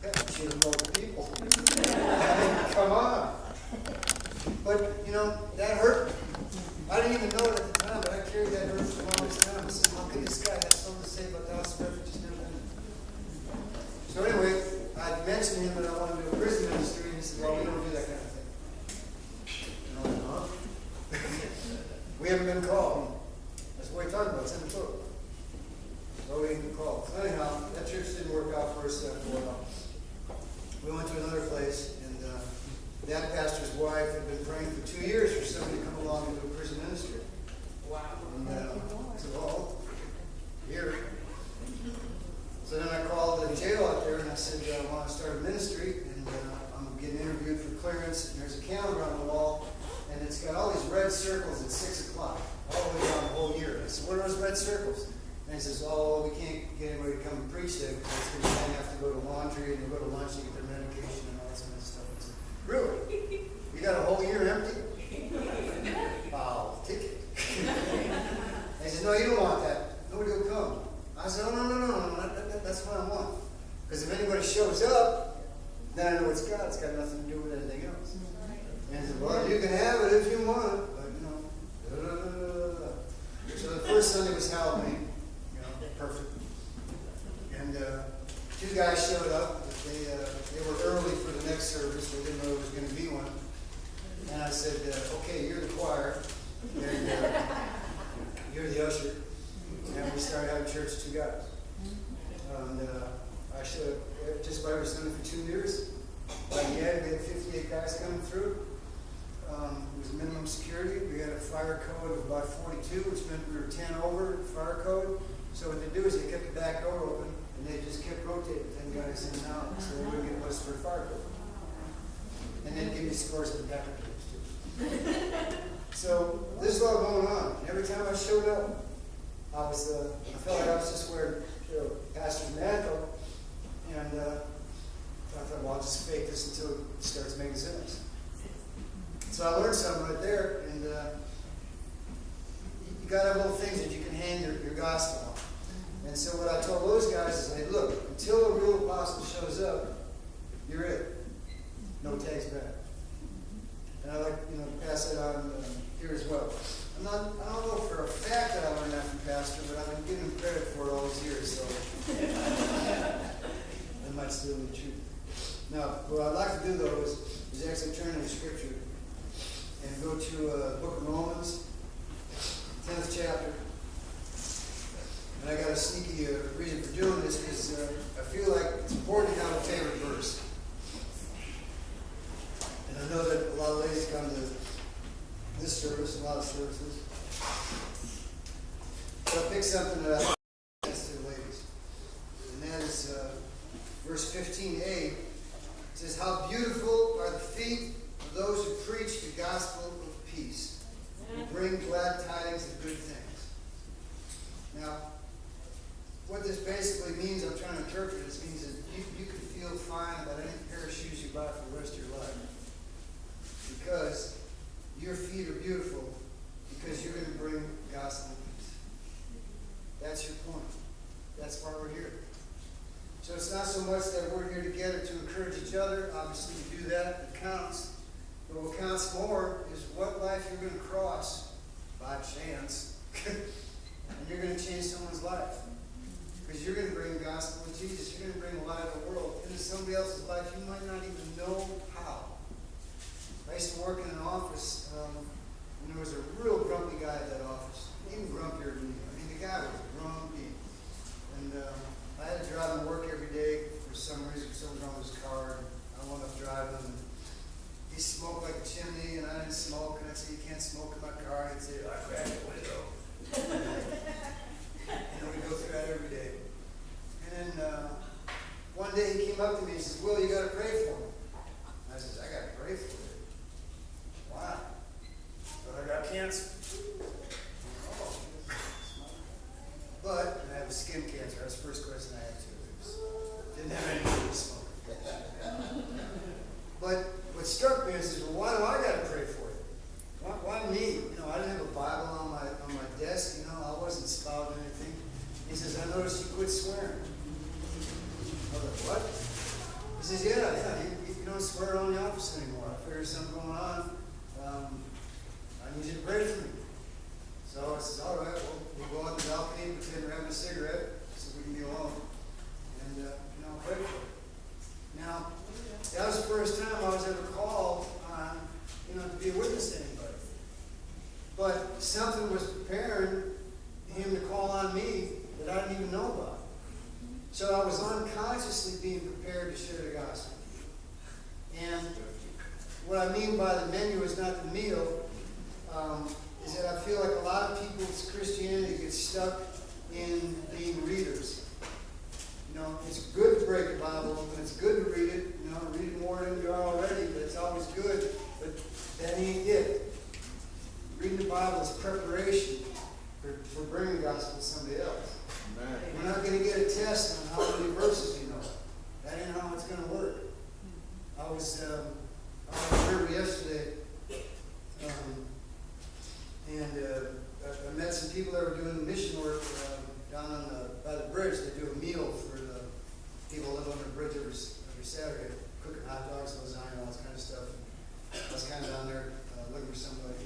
Should have known the people. Come on. But, that hurt. I didn't even know it at the time, but I carried that hurt for the longest time. I said, how could this guy have something to say about the house of refuge? So anyway, I mentioned to him that I wanted to do a prison ministry, and he said, well, we don't do that kind of thing. Huh? We haven't been called. That's what we're talking about. It's in the book. So we didn't call. So anyhow, that church didn't work out for us for a while. We went to another place, and that pastor's wife had been praying for 2 years for somebody to come along and do a prison ministry. Wow. And I said, well, here. So then I called the jail out there, and I said, I want to start a ministry, and I'm getting interviewed for clearance, and there's a calendar on the wall, and it's got all these red circles at 6 o'clock, all the way down the whole year. I said, what are those red circles? And he says, oh, we can't get anybody to come and preach there because they have to go to laundry and they go to lunch to get their medication and all that kind of stuff. I said, really? You got a whole year empty? I'll take it. And he said, no, you don't want that. Nobody will come. I said, oh, no, that's what I want. Because if anybody shows up, then I know it's God. It's got nothing to do with anything else. And he said, well, you can have it if you want it, but So the first Sunday was Halloween. Perfect. And 2 guys showed up. They were early for the next service. They didn't know there was going to be one. And I said, okay, you're the choir. And you're the usher. And we started having church with 2 guys. And I showed up just about every Sunday for 2 years. We had 58 guys coming through. It was minimum security. We had a fire code of about 42, which meant we were 10 over fire code. So what they do is they kept the back door open, and they just kept rotating 10 guys in and out, so they wouldn't get busted for a fire code. And then give me scores of the back of too. So this is all going on. And every time I showed up, I felt like I was just wearing pastor's mantle, and I thought, well, I'll just fake this until it starts making sense. So I learned something right there, and you got to have little things that you can hang your gospel on. And so what I told those guys is, hey, look, until a real apostle shows up, you're it. No tags back. And I like, to pass that on here as well. I don't know for a fact that I learned that from Pastor, but I've been giving him credit for it all these years, so that might still be true. Now, what I'd like to do, though, is actually turn into Scripture and go to the book of Romans, 10th chapter. And I got a sneaky reason for doing this because I feel like it's important to have a favorite verse. And I know that a lot of ladies come to this service, a lot of services. So I picked something that I think is to the ladies. And that is verse 15a. It says, how beautiful are the feet of those who preach the gospel of peace, who bring glad tidings of good things. Now, what this basically means, I'm trying to interpret this, means that you can feel fine about any pair of shoes you buy for the rest of your life. Because your feet are beautiful, because you're going to bring gospel peace. That's your point. That's why we're here. So it's not so much that we're here together to encourage each other. Obviously, we do that. It counts. But what counts more is what life you're going to cross by chance. And you're going to change someone's life. Because you're going to bring the gospel of Jesus. You're going to bring the light of the world into somebody else's life you might not even know how. I used to work in an office, and there was a real grumpy guy at that office. Even grumpier than me. I mean, the guy was grumpy. And I had to drive him to work every day for some reason. Something wrong with his car. And I wound up driving him. He smoked like a chimney, and I didn't smoke. And I'd say, you can't smoke in my car. And he'd say, I cracked the window. And we'd go through that every day. And then one day he came up to me and says, Will, you got to pray for me. I says, I got to pray for you. Why? But I got cancer. Oh. But I have skin cancer. That's the first question I had to. Didn't have anything to smoke. But what struck me is, well, why do I got to pray for you? Why me? I didn't have a Bible on my desk. I wasn't spouting anything. He says, I noticed you quit swearing. I was like, what? He He says, yeah, you don't swear on the office anymore. I figure there's something going on. I need you to pray for me. So I says, all right, we'll go out the balcony and pretend we're having a cigarette so we can be alone. And, I'll pray for her. Now, that was the first time I was ever called on, to be a witness to anybody. But something was preparing him to call on me that I didn't even know about. So I was unconsciously being prepared to share the gospel. And what I mean by the menu is not the meal, is that I feel like a lot of people's Christianity gets stuck in being readers. It's good to break the Bible, and it's good to read it. Read it more than you are already, but it's always good. But that ain't it. Reading the Bible is preparation for bringing the gospel to somebody else. Amen. We're not going to get a test on how many verses you know. That ain't how it's going to work. I was on a river yesterday, and I met some people that were doing mission work down by the bridge. They do a meal for the people that live on the bridge every Saturday, cooking hot dogs, lasagna, all this kind of stuff. I was kind of down there looking for somebody.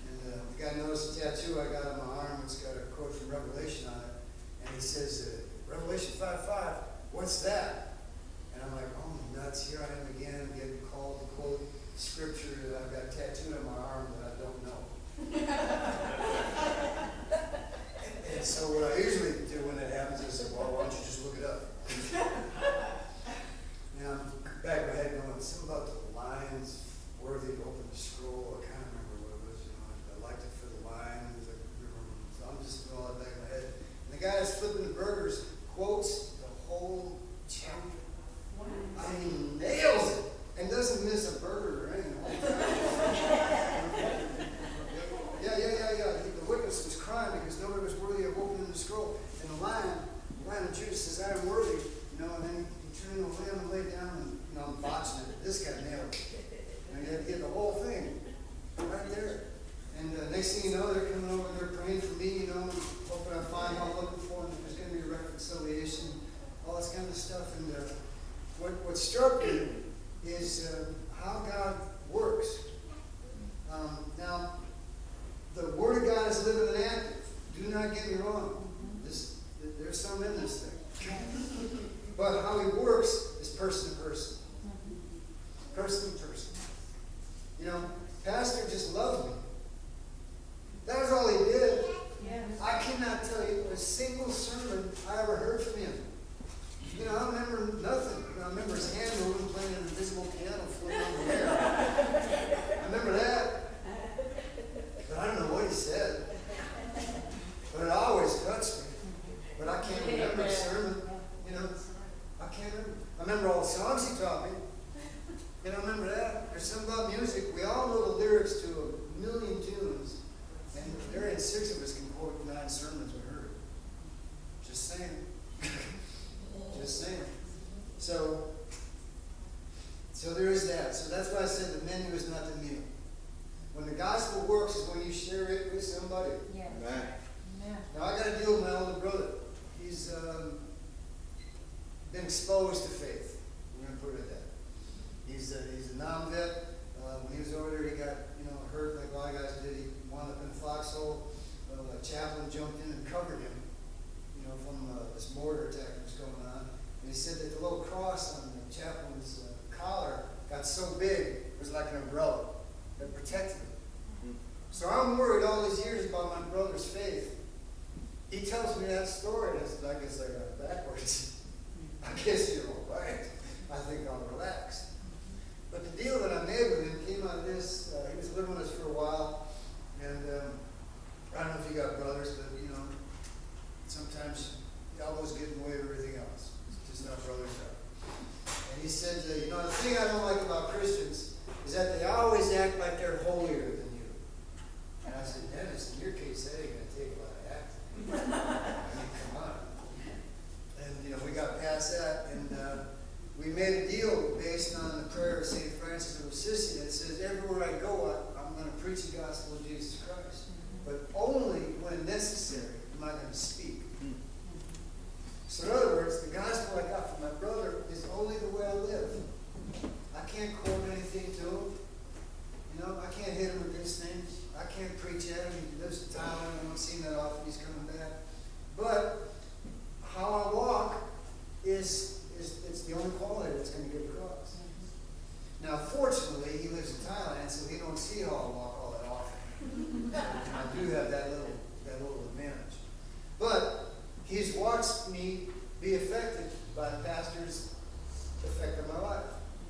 And the guy noticed a tattoo I got on my arm. It's got a quote from Revelation on it. And he says, Revelation 5:5, what's that? And I'm like, oh, nuts, here I am again, getting called to quote scripture that I've got tattooed on my arm that I don't know. And so what I usually do when that happens is, well, why don't you just look it up? And I'm back in my head going, something about the lions worthy to open the scroll. I can't remember what it was. I liked it for the lion. So I'm just doing all that back in my head. And the guy that's flipping the burgers quotes the whole chapter. I mean, nails it. And doesn't miss a burger or anything. Yeah. The witness was crying because nobody was worthy of opening the scroll. And the lion of Judah says, I am worthy. And then he turned the lamb and laid down, and I'm botching it. This guy nailed it. And you had to get the whole thing right there. And next thing you know, they're coming over, they're praying for me, hoping I find what I'm looking for, and there's going to be a reconciliation, all this kind of stuff. And what struck me is how God works. Now, the Word of God is living and active. Do not get me wrong. There's some in this thing. But how He works is person to person. Person to person. Pastor just loved me. That was all he did. Yes. I cannot tell you a single sermon I ever heard from him. I remember nothing. I remember his hand moving, playing an invisible piano floating on the air. I remember that. But I don't know what he said. But it always touched me. But I can't remember a sermon. I can't remember. I remember all the songs he taught me. I remember that. There's something about music. We all know the lyrics to a million tunes. And there ain't 6 of us can quote 9 sermons we heard. Just saying. Just saying. So there is that. So that's why I said the menu is not the meal. When the gospel works is when you share it with somebody. Yes. Amen. Now I got to deal with my older brother. He's been exposed to faith. We're going to put it at that. He's a non-vet. When he was over there, he got hurt like a lot of guys did. He wound up in a foxhole. A chaplain jumped in and covered him, from this mortar attack that was going on. And he said that the little cross on the chaplain's collar got so big, it was like an umbrella that protected him. Mm-hmm. So I'm worried all these years about my brother's faith. He tells me that story, and I said, I guess I got it backwards. I guess you're all right. I think I'll relax. But the deal that I made with him came out of this. He was living with us for a while, and I don't know if you got brothers, but sometimes elbows get in the way of everything else. It's just how brothers are. And he said, the thing I don't like about Christians is that they always act like they're holier than you. And I said, Dennis, in your case, that ain't going to take a lot of acting. I mean, come on. And we got past that, and we made a deal based on the prayer of St. Francis of Assisi that says, everywhere I go, I'm going to preach the gospel of Jesus Christ. But only when necessary am I going to speak. So in other words, the gospel I got from my brother is only the way I live. can't quote anything to him. You know, I can't hit him with these things. I can't preach at him. He lives in Thailand. I don't see him that often. He's coming back. But how I walk is it's the only quality that's going to get across. Now, fortunately, he lives in Thailand, so he don't see how I walk all that often. So I do have that little advantage. But he's watched me be affected by the pastor's effect on my life.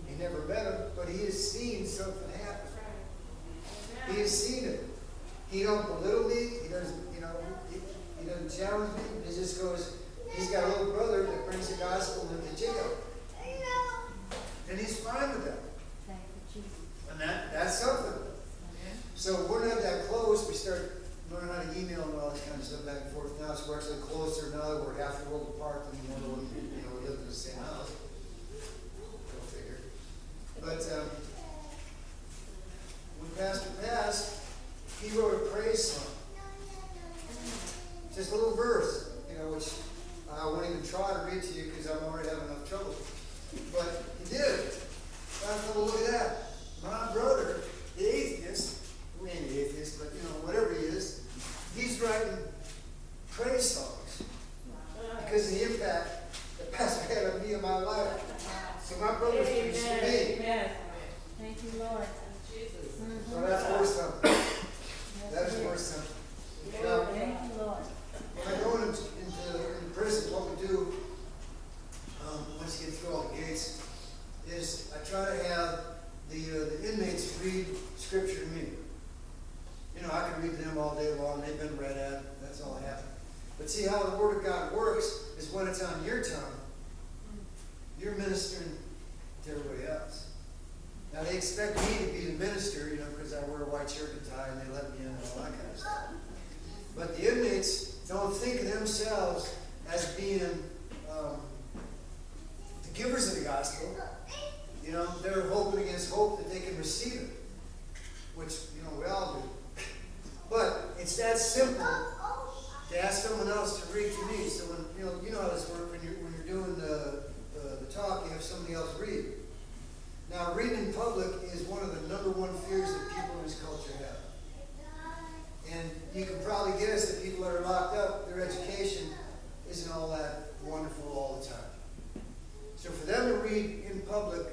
He never met him, but he has seen something happen. He has seen it. He don't belittle me. He doesn't, he doesn't challenge me. He just goes, he's got a little brother that brings the gospel into jail. And he's fine with that. And that's something. So we're not that close. We start learning how to email and all this kind of stuff back and forth now. So we're actually closer now that we're half the world apart than when we lived in the same house. Go figure. But when Pastor passed, he wrote a praise song. Just a little verse, which I won't even try to read to you because I'm already having enough trouble. But he did. I thought, well, look at that. My brother, the atheist, we ain't the atheist, but whatever he is, he's writing praise songs because of the impact that Pastor had on me in my life. So my brother's preached to me. Amen. Thank you, Lord. Jesus. So that's worth something. That's worth something. Now, Thank you, Lord. when I go into prison, what we do once you get through all the gates is I try to have the inmates read scripture to me. I can read them all day long. They've been read at. That's all I have. But see how the Word of God works is when it's on your tongue, you're ministering to everybody else. Now they expect me to be the minister, because I wear a white shirt and tie and they let me in and all that kind of stuff. But the inmates don't think of themselves as being the givers of the gospel. They're hoping against hope that they can receive it, which, we all do. But it's that simple to ask someone else to read to me. So when, you know how this works, when you're doing the talk, you have somebody else read. Now, reading in public is one of the number one fears that people in this culture have. And you can probably guess that people that are locked up, their education isn't all that wonderful all the time. So for them to read in public,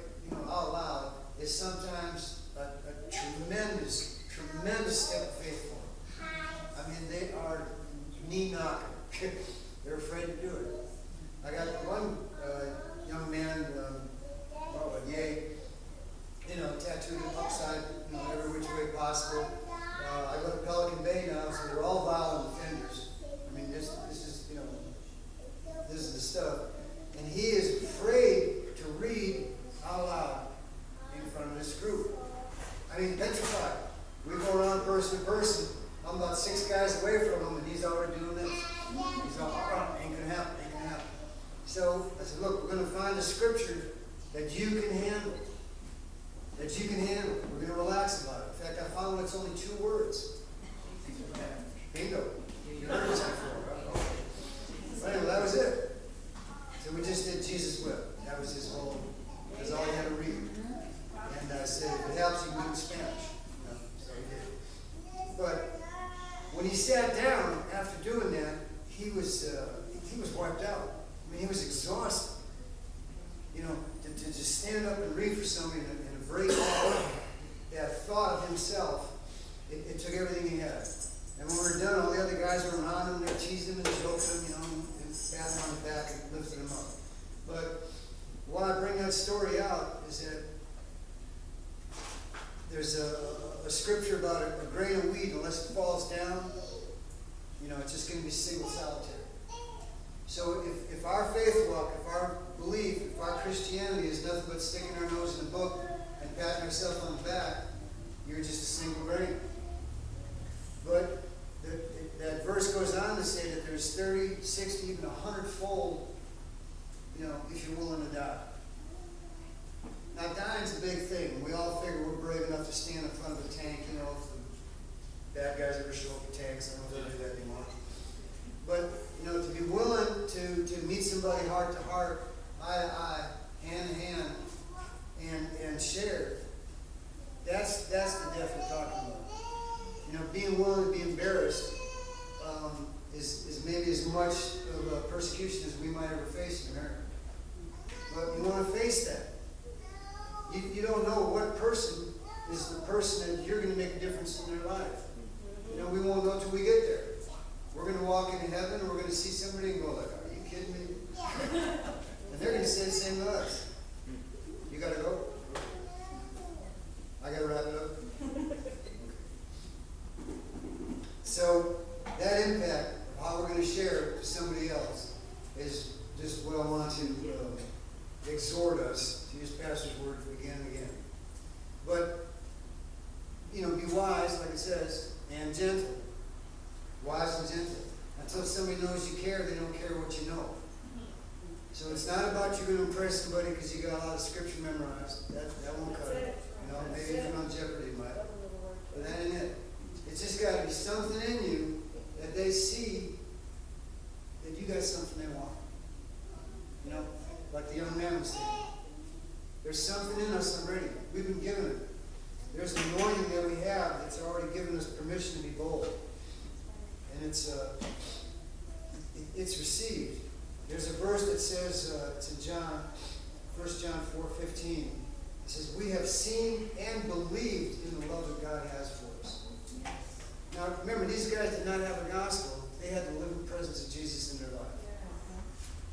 out loud, is sometimes a tremendous step of faith for them. I mean, they are knee-knocking. They're afraid to do it. I got one young man, yay, tattooed upside, every which way possible. I go to Pelican Bay now, so they're all violent offenders. I mean, this is the stuff. And he is afraid to read out loud in front of this group. I mean, petrified. We go around person to person. I'm about 6 guys away from him, and he's already doing this. He's all, ain't gonna happen. So I said, look, we're going to find a scripture that you can handle. We're going to relax about it. In fact, I found one that's only 2 words. Bingo. You heard this before. But anyway, that was it. So we just did Jesus Whip. That was his whole, that's all he had to read. And I said, if it helps you, read in Spanish. So he did. But when he sat down after doing that, he was wiped out. I mean, he was exhausted. To just stand up and read for somebody and break that thought of himself, it took everything he had. And when we were done, all the other guys were around him, they teased him and joked him, and patted him on the back and lifted him up. But why I bring that story out is that there's a scripture about a grain of wheat, unless it falls down, it's just going to be single solitary. So if our faith walk, if our belief, if our Christianity is nothing but sticking our nose in the book and patting ourselves on the back, you're just a single grain. But that verse goes on to say that there's 30, 60, even 100-fold, if you're willing to die. Now, dying's a big thing. We all figure we're brave enough to stand in front of a tank, if the bad guys ever show up with tanks. I don't know if they do that anymore. But, to be willing to meet somebody heart to heart, eye to eye, hand to hand, and share being willing to be embarrassed is maybe as much of a persecution as we might ever face in America. But you want to face that. You don't know what person is the person that you're going to make a difference in their life. We won't know till we get there. We're going to walk into heaven and we're going to see somebody and go like, are you kidding me? And they're going to say the same to us. You got to go. I got to wrap it up. So that impact of how we're going to share to somebody else is just what I want to exhort us, to use Pastor's word again and again. But, be wise, like it says, and gentle. Wise and gentle. Until somebody knows you care, they don't care what you know. So it's not about you going to impress somebody because you got a lot of scripture memorized. That won't cut it. Maybe if you're on Jeopardy, it might. But that ain't it. It's just got to be something in you that they see that you got something they want. Like the young man was saying. There's something in us already. We've been given it. There's an anointing that we have that's already given us permission to be bold. And it's received. There's a verse that says to John, 1 John 4:15. It says, we have seen and believed in the love that God has for us. Now, remember, these guys did not have a gospel. They had the living presence of Jesus in their life.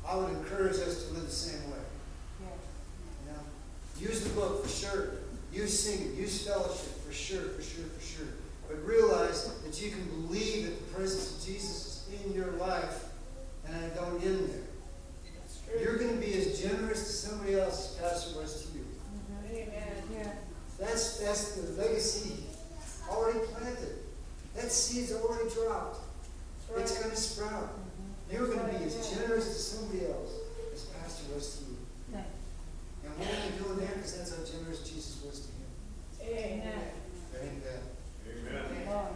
I would encourage us to live the same way. Use the book for sure. Use singing. Use fellowship for sure. But realize that you can believe that the presence of Jesus is in your life, and I don't end there. You're going to be as generous to somebody else as Pastor was to you. Yeah. That's the legacy already planted. That seed's already dropped. It's going to sprout. You're going to be as generous to somebody else as Pastor was to you. Right. And what are you doing there? Because that's how generous Jesus was to him. Amen. Amen. Amen. Lord.